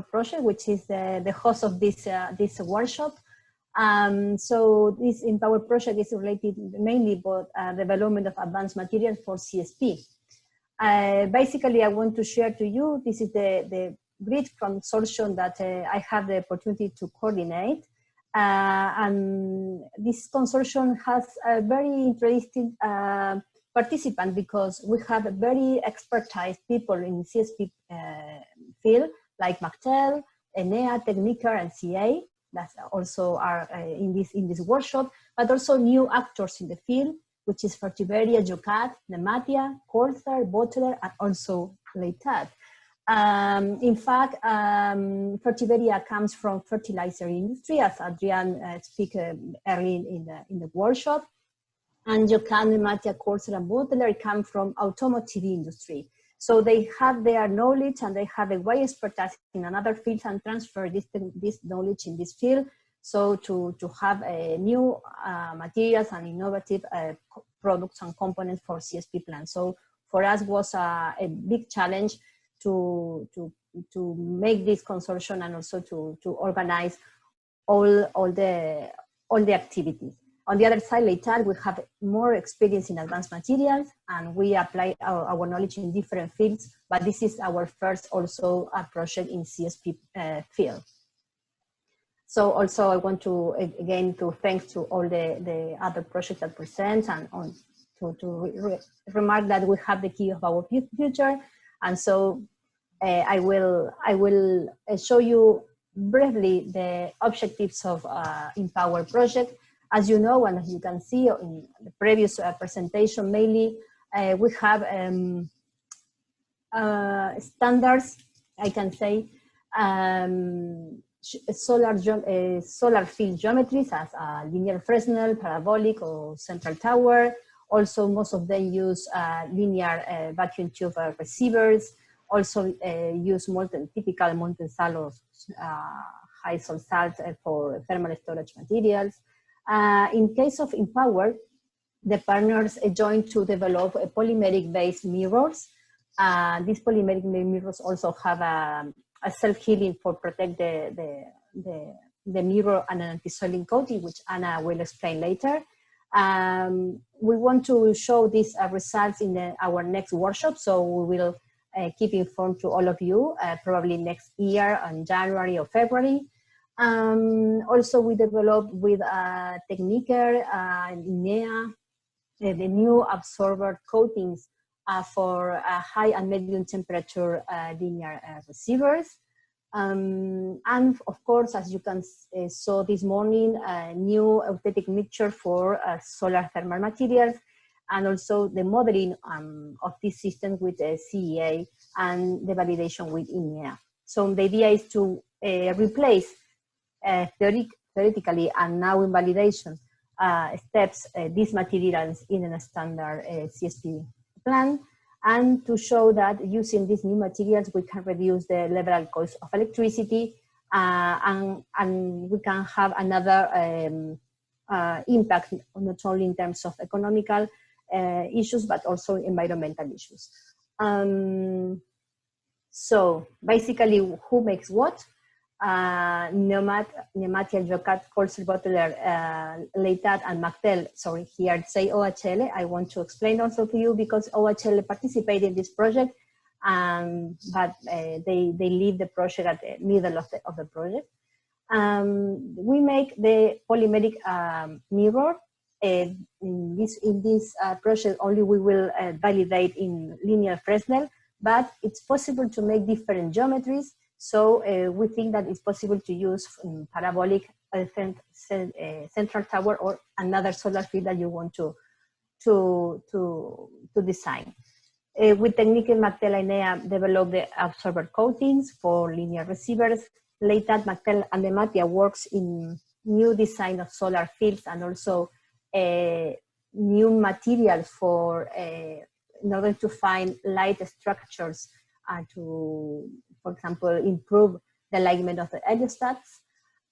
project, which is the host of this workshop. So this Empower project is related mainly about development of advanced materials for CSP. Basically, I want to share to you, this is the grid consortium that I have the opportunity to coordinate. And this consortium has a very interesting participant because we have very expertise people in CSP field, like Mactel, Enea, Techniker, and CA, that also are in this workshop, but also new actors in the field, which is Fertiberia, Jocat, Nematia, Corsair, Bottler, and also Leitat. In fact, Fertiberia comes from fertilizer industry, as Adrian spoke early in the workshop. And Jocat, Nematia, Corsair, and Bottler come from automotive industry. So they have their knowledge and they have a wide expertise in another field and transfer this knowledge in this field. So to have new materials and innovative products and components for CSP plants. So for us was a big challenge to make this consortium and also to organize all the activities. On the other side, Leitat, we have more experience in advanced materials and we apply our knowledge in different fields, but this is our first also project in CSP field. So also I want to, again, to thank to all the other projects that present and to remark that we have the key of our future. And so I will show you briefly the objectives of Empower project. As you know, and as you can see in the previous presentation, mainly we have standards, I can say, solar field geometries as linear Fresnel, parabolic, or central tower. Also, most of them use linear vacuum tube receivers. Also use typical molten salt or high salt for thermal storage materials. In case of Empower, the partners joined to develop a polymeric-based mirrors. These polymeric mirrors also have a self-healing for protect the mirror and an antisoiling coating, which Anna will explain later. We want to show these results in our next workshop, so we will keep informed to all of you, probably next year in January or February. Also, we developed with Techniker and Inea the new absorber coatings for high and medium temperature linear receivers. And of course, as you can saw this morning, a new eutectic mixture for solar thermal materials, and also the modeling of this system with CEA and the validation with Inea. So the idea is to replace theoretically and now in validation steps these materials in a standard CSP plan, and to show that using these new materials we can reduce the level cost of electricity and we can have another impact not only in terms of economical issues but also environmental issues. So basically, who makes what? Nematia, Jocat, Corsair, Bottler, Leitat, and Mactel, sorry, here say OHL. I want to explain also to you because OHL participated in this project, but they leave the project at the middle of the project. We make the polymeric mirror. In this project only we will validate in linear Fresnel, but it's possible to make different geometries. So we think that it's possible to use parabolic, central tower, or another solar field that you want to design. With Technique Mactel and Enea develop the absorber coatings for linear receivers. Leitat, Mactel, and Nematia works in new design of solar fields and also new materials for in order to find light structures to, for example, improve the alignment of the heliostats.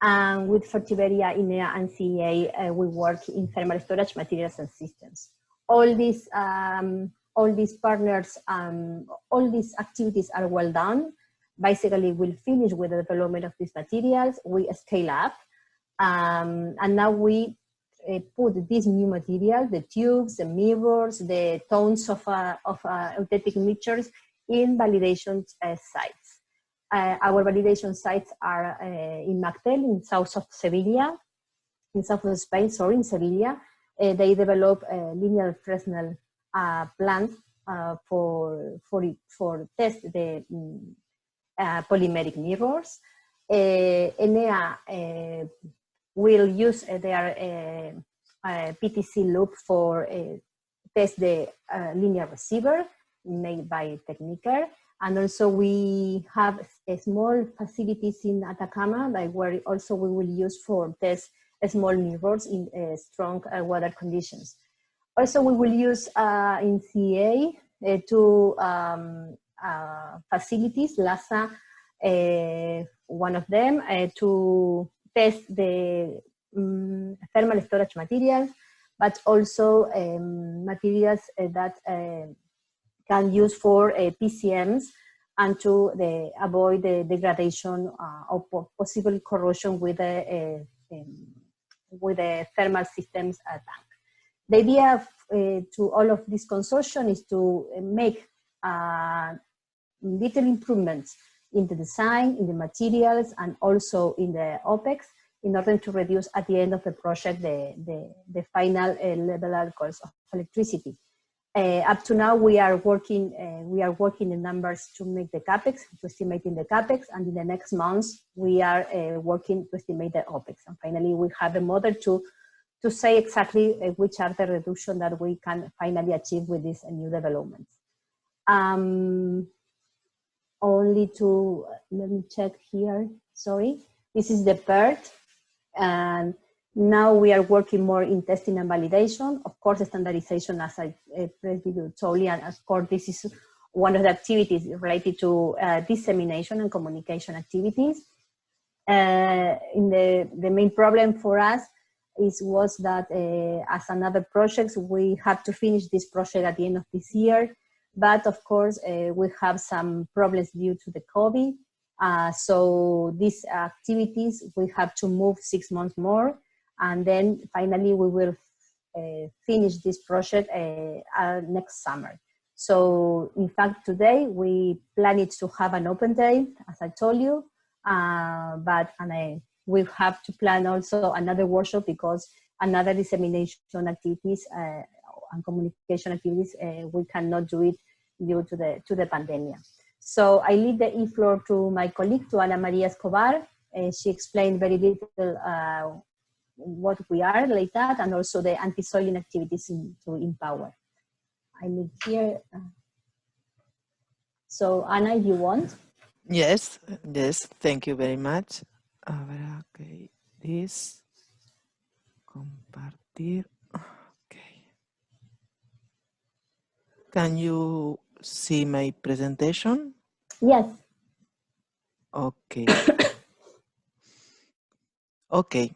And with Fertiberia, Inea, and CEA, we work in thermal storage materials and systems. All these partners, all these activities are well done. basically we'll finish with the development of these materials. We scale up, and now we put these new materials, the tubes, the mirrors, the tones of eutectic mixtures in validation sites. Our validation sites are in Mactel, in south of Sevilla, in south of Spain, sorry, in Sevilla. They develop a linear Fresnel plant for test the polymeric mirrors. Enea will use their PTC loop for test the linear receiver made by Techniker. And also we have small facilities in Atacama, like where also we will use for test small mirrors in strong weather conditions. Also, we will use in CA two facilities, LASA, one of them, to test the thermal storage materials, but also materials that can use for PCMs and to avoid the degradation or possible corrosion with the thermal systems tank. The idea to all of this consortium is to make little improvements in the design, in the materials, and also in the OPEX, in order to reduce at the end of the project the final level cost of electricity. Up to now, we are working in numbers to make the capex, to estimating the capex, and in the next months we are working to estimate the OPEX. And finally, we have a model to say exactly which are the reduction that we can finally achieve with these new developments. Only to, let me check here, sorry. This is the PERT, and now we are working more in testing and validation. Of course, standardization, as I previously told you, and of course, this is one of the activities related to dissemination and communication activities. The main problem for us was that as another project, we have to finish this project at the end of this year. But of course, we have some problems due to the COVID. So these activities, we have to move 6 months more. And then finally, we will finish this project next summer. So in fact, today, we planned to have an open day, as I told you. We have to plan also another workshop because another dissemination activities and communication activities, we cannot do it due to the pandemic. So I leave the e-floor to my colleague, to Ana Maria Escobar. She explained very little what we are, Leitat, and also the anti-soiling activities in Power. I leave here. So Ana, if you want. Yes, thank you very much. Habrá que this compartir. Okay. Can you see my presentation? Yes. Okay. Okay.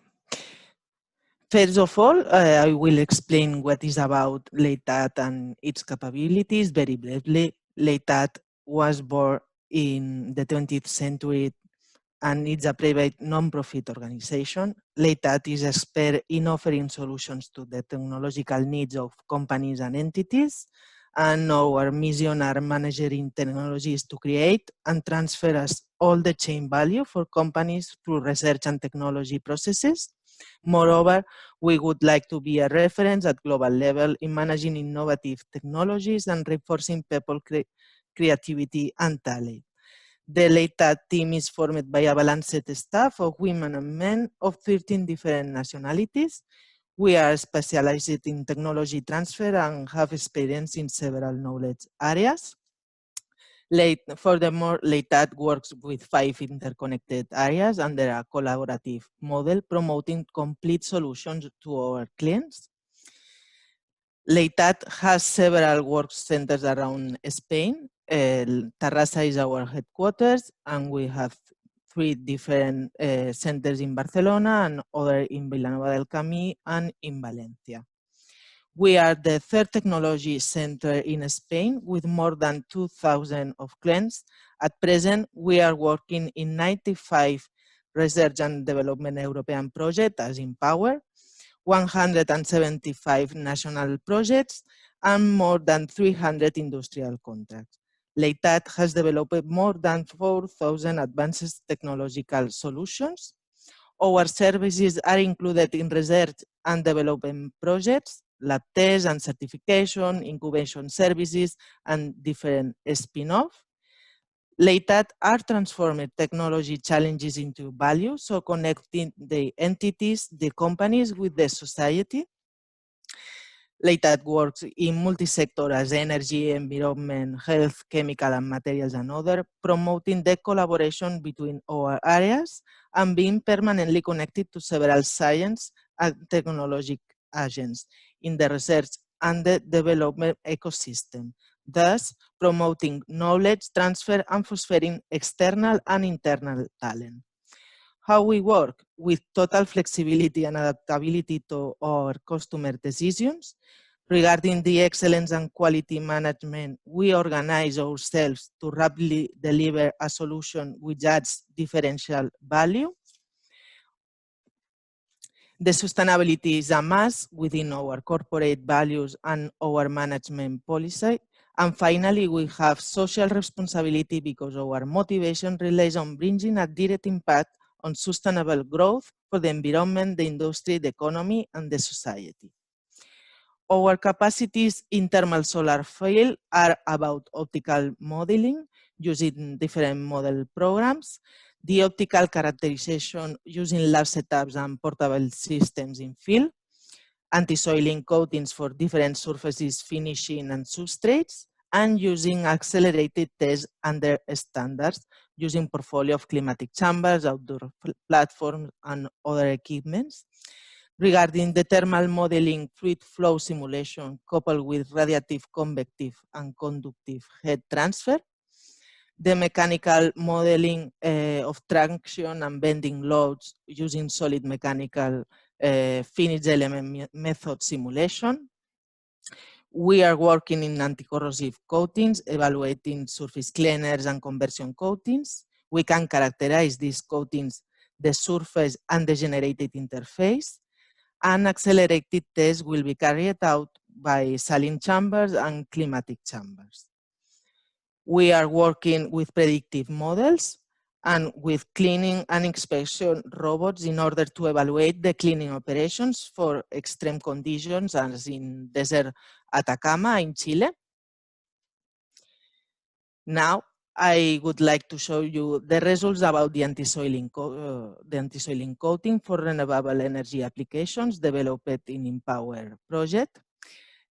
First of all, I will explain what is about Leitat and its capabilities very briefly. Leitat was born in the 20th century and it's a private non-profit organization. Leitat is expert in offering solutions to the technological needs of companies and entities. And our mission are managing technologies to create and transfer all the chain value for companies through research and technology processes. Moreover, we would like to be a reference at global level in managing innovative technologies and reinforcing people creativity and talent. The Leitat team is formed by a balanced staff of women and men of 13 different nationalities. We are specialized in technology transfer and have experience in several knowledge areas. Furthermore, Leitat works with 5 interconnected areas under a collaborative model, promoting complete solutions to our clients. Leitat has several work centers around Spain. Terrassa is our headquarters, and we have 3 different centers in Barcelona and other in Vilanova del Camí and in Valencia. We are the third technology center in Spain with more than 2,000 of clients. At present, we are working in 95 research and development European projects as in Vapour, 175 national projects, and more than 300 industrial contracts. Leitat has developed more than 4,000 advanced technological solutions. Our services are included in research and development projects, lab tests and certification, incubation services, and different spin-off. Leitat are transforming technology challenges into value, so connecting the entities, the companies with the society. Leitat works in multi-sector as energy, environment, health, chemical and materials and other, promoting the collaboration between our areas and being permanently connected to several science and technological agents in the research and the development ecosystem, thus promoting knowledge transfer and fostering external and internal talent. How we work with total flexibility and adaptability to our customer decisions. Regarding the excellence and quality management, we organize ourselves to rapidly deliver a solution which adds differential value. The sustainability is a must within our corporate values and our management policy. And finally, we have social responsibility because our motivation relies on bringing a direct impact on sustainable growth for the environment, the industry, the economy, and the society. Our capacities in thermal solar field are about optical modeling using different model programs, the optical characterization using lab setups and portable systems in field, antisoiling coatings for different surfaces, finishing and substrates, and using accelerated tests under standards using portfolio of climatic chambers, outdoor platforms, and other equipments. Regarding the thermal modeling, fluid flow simulation coupled with radiative, convective, and conductive heat transfer, the mechanical modeling of traction and bending loads using solid mechanical finished element method simulation. We are working in anti-corrosive coatings, evaluating surface cleaners and conversion coatings. We can characterize these coatings, the surface and the generated interface, and accelerated tests will be carried out by saline chambers and climatic chambers. We are working with predictive models and with cleaning and inspection robots in order to evaluate the cleaning operations for extreme conditions as in desert Atacama in Chile. Now, I would like to show you the results about the antisoiling coating for renewable energy applications developed in Vapour project.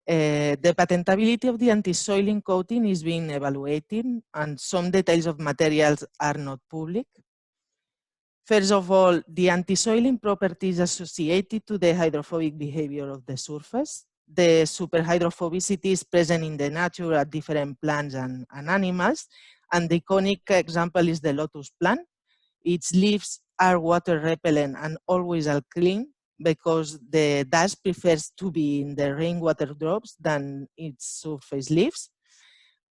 The patentability of the antisoiling coating is being evaluated and some details of materials are not public. First of all, the antisoiling properties associated to the hydrophobic behavior of the surface. The superhydrophobicity is present in the nature at different plants and animals, and the iconic example is the lotus plant. Its leaves are water repellent and always alkaline because the dust prefers to be in the rainwater drops than its surface leaves.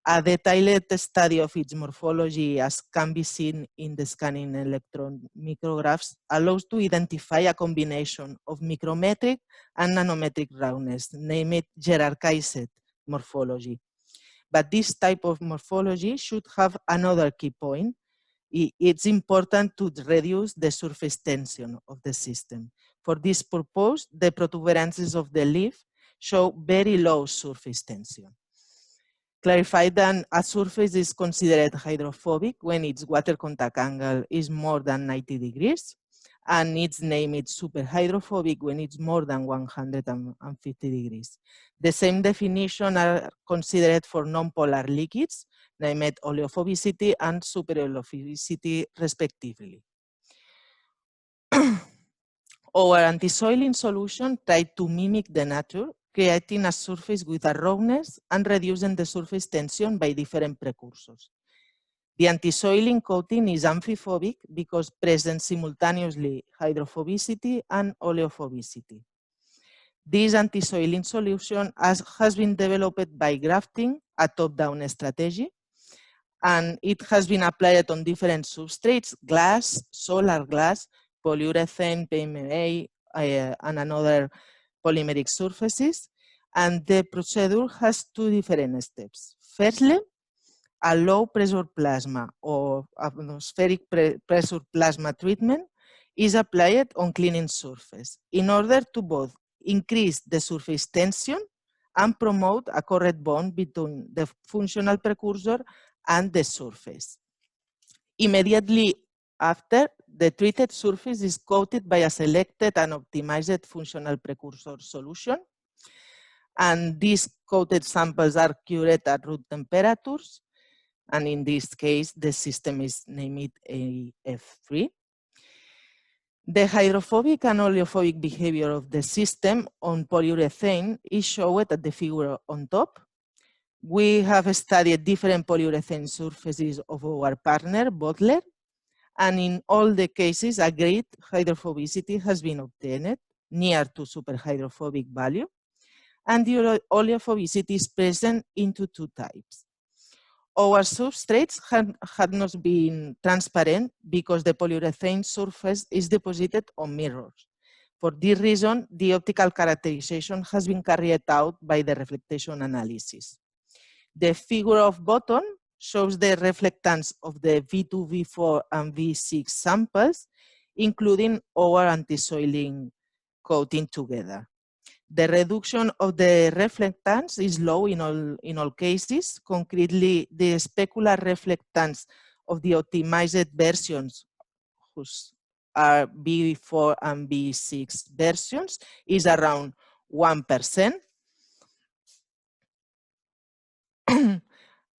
A detailed study of its morphology, as can be seen in the scanning electron micrographs, allows to identify a combination of micrometric and nanometric roundness, named hierarchical morphology. But this type of morphology should have another key point. It's important to reduce the surface tension of the system. For this purpose, the protuberances of the leaf show very low surface tension. Clarify that a surface is considered hydrophobic when its water contact angle is more than 90 degrees, and it's named superhydrophobic when it's more than 150 degrees. The same definition are considered for non-polar liquids, named oleophobicity and superoleophobicity respectively. Our antisoiling solution tried to mimic the nature, creating a surface with a roughness and reducing the surface tension by different precursors. The antisoiling coating is amphiphobic because presents simultaneously hydrophobicity and oleophobicity. This anti-soiling solution has been developed by grafting, a top-down strategy, and it has been applied on different substrates: glass, solar glass, polyurethane, PMMA, and another polymeric surfaces. And the procedure has two different steps. Firstly, a low pressure plasma or atmospheric pressure plasma treatment is applied on cleaning surface in order to both increase the surface tension and promote a correct bond between the functional precursor and the surface. Immediately after, the treated surface is coated by a selected and optimized functional precursor solution. And these coated samples are cured at room temperatures. And in this case, the system is named AF3. The hydrophobic and oleophobic behavior of the system on polyurethane is shown at the figure on top. We have studied different polyurethane surfaces of our partner, Bottler, and in all the cases, a great hydrophobicity has been obtained, near to superhydrophobic value, and the oleophobicity is present into two types. Our substrates had not been transparent because the polyurethane surface is deposited on mirrors. For this reason, the optical characterization has been carried out by the reflection analysis. The figure of bottom shows the reflectance of the V2, V4, and V6 samples, including our anti-soiling coating together. The reduction of the reflectance is low in all cases. Concretely, the specular reflectance of the optimized versions, whose are V4 and V6 versions, is around 1%.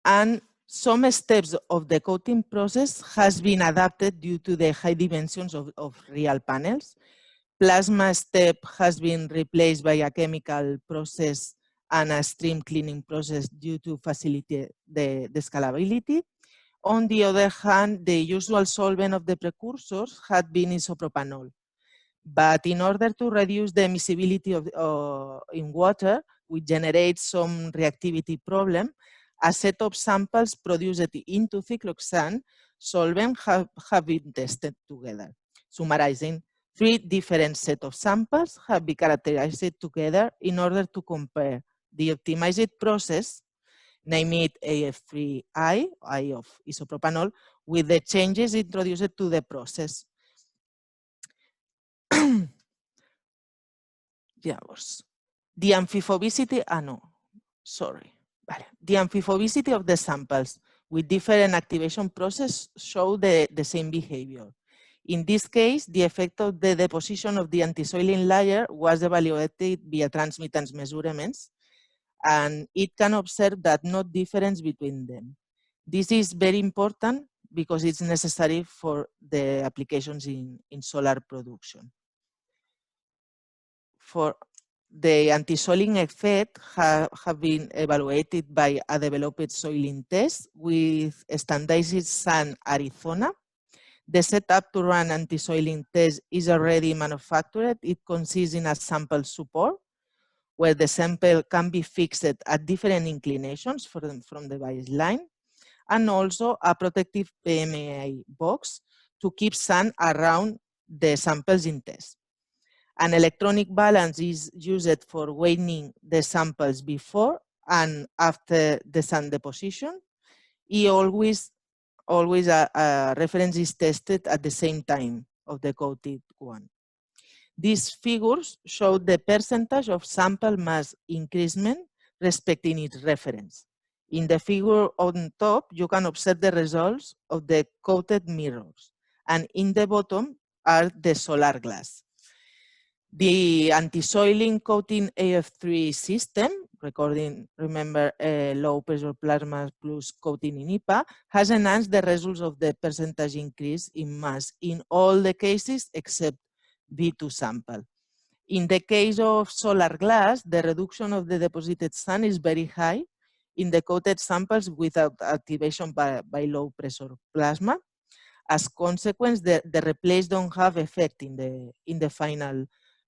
And some steps of the coating process has been adapted due to the high dimensions of real panels. Plasma step has been replaced by a chemical process and a stream cleaning process due to facilitate the scalability. On the other hand, the usual solvent of the precursors had been isopropanol. But in order to reduce the miscibility in water, which generates some reactivity problem, a set of samples produced into cyclohexane solvent have been tested together. Summarizing, 3 different sets of samples have been characterized together in order to compare the optimized process, named AF3I, I of isopropanol, with the changes introduced to the process. The amphiphobicity, The amphiphobicity of the samples with different activation process show the same behavior. In this case, the effect of the deposition of the antisoiling layer was evaluated via transmittance measurements, and it can observe that no difference between them. This is very important because it's necessary for the applications in solar production. For the anti-soiling effect have been evaluated by a developed soiling test with standardized sand Arizona. The setup to run anti-soiling test is already manufactured. It consists in a sample support where the sample can be fixed at different inclinations from the baseline, and also a protective PMA box to keep sand around the samples in test. An electronic balance is used for weighing the samples before and after the sand deposition. Always a reference is tested at the same time of the coated one. These figures show the percentage of sample mass increasement respecting its reference. In the figure on top, you can observe the results of the coated mirrors, and in the bottom are the solar glass. The anti-soiling coating AF3 system, remember low pressure plasma plus coating in IPA, has enhanced the results of the percentage increase in mass in all the cases except V2 sample. In the case of solar glass, the reduction of the deposited sand is very high in the coated samples without activation by low pressure plasma. As consequence, the replace don't have effect in the final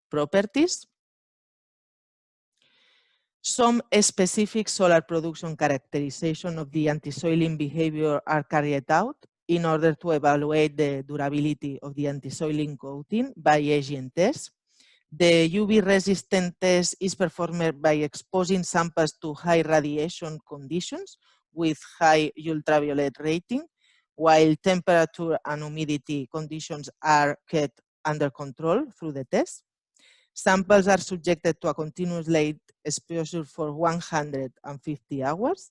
properties. Some specific solar production characterization of the antisoiling behavior are carried out in order to evaluate the durability of the antisoiling coating by agent tests. The UV resistant test is performed by exposing samples to high radiation conditions with high ultraviolet rating, while temperature and humidity conditions are kept under control through the test. Samples are subjected to a continuous light exposure for 150 hours,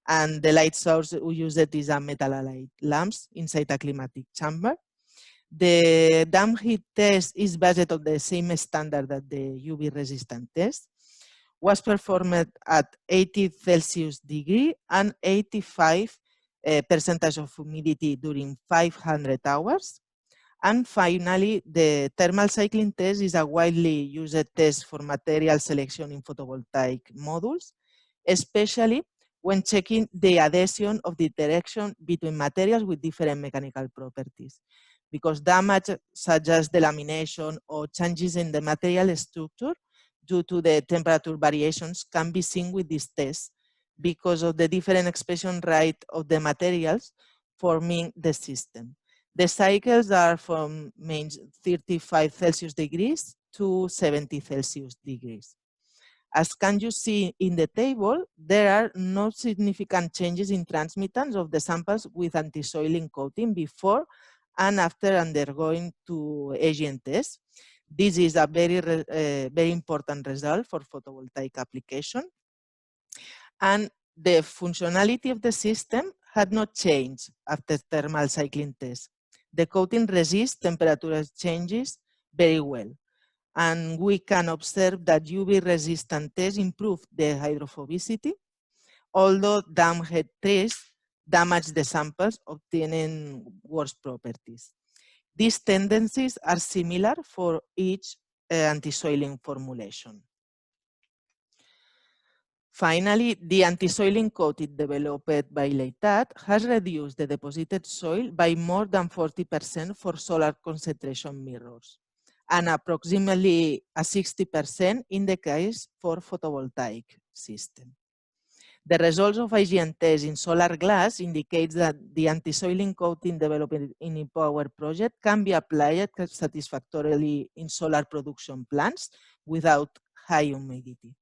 and the light source we use is a metal halide lamps inside a climatic chamber. The damp heat test is based on the same standard that the UV resistant test. Was performed at 80 Celsius degree and 85% of humidity during 500 hours. And finally, the thermal cycling test is a widely used test for material selection in photovoltaic modules, especially when checking the adhesion of the interaction between materials with different mechanical properties. Because damage such as delamination or changes in the material structure due to the temperature variations can be seen with this test because of the different expression rate of the materials forming the system. The cycles are from 35 Celsius degrees to 70 Celsius degrees. As can you see in the table, there are no significant changes in transmittance of the samples with antisoiling coating before and after undergoing to agent test. This is a very important result for photovoltaic application. And the functionality of the system had not changed after thermal cycling test. The coating resists temperature changes very well. And we can observe that UV resistant tests improve the hydrophobicity, although damp heat tests damage the samples, obtaining worse properties. These tendencies are similar for each antisoiling formulation. Finally, the antisoiling coating developed by Leitat has reduced the deposited soil by more than 40% for solar concentration mirrors, and approximately a 60% in the case for photovoltaic system. The results of IGN tests in solar glass indicates that the antisoiling coating developed in the Vapour project can be applied satisfactorily in solar production plants without high humidity.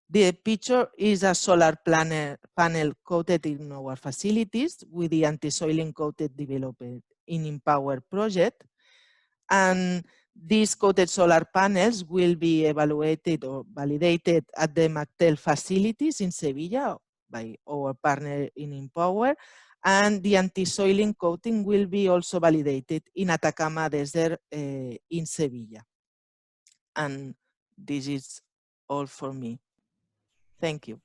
The picture is a solar panel coated in our facilities with the antisoiling coated developed in Vapour project. And these coated solar panels will be evaluated or validated at the Mactel facilities in Sevilla by our partner in Vapour. And the anti-soiling coating will be also validated in Atacama Desert in Sevilla. And this is all for me. Thank you.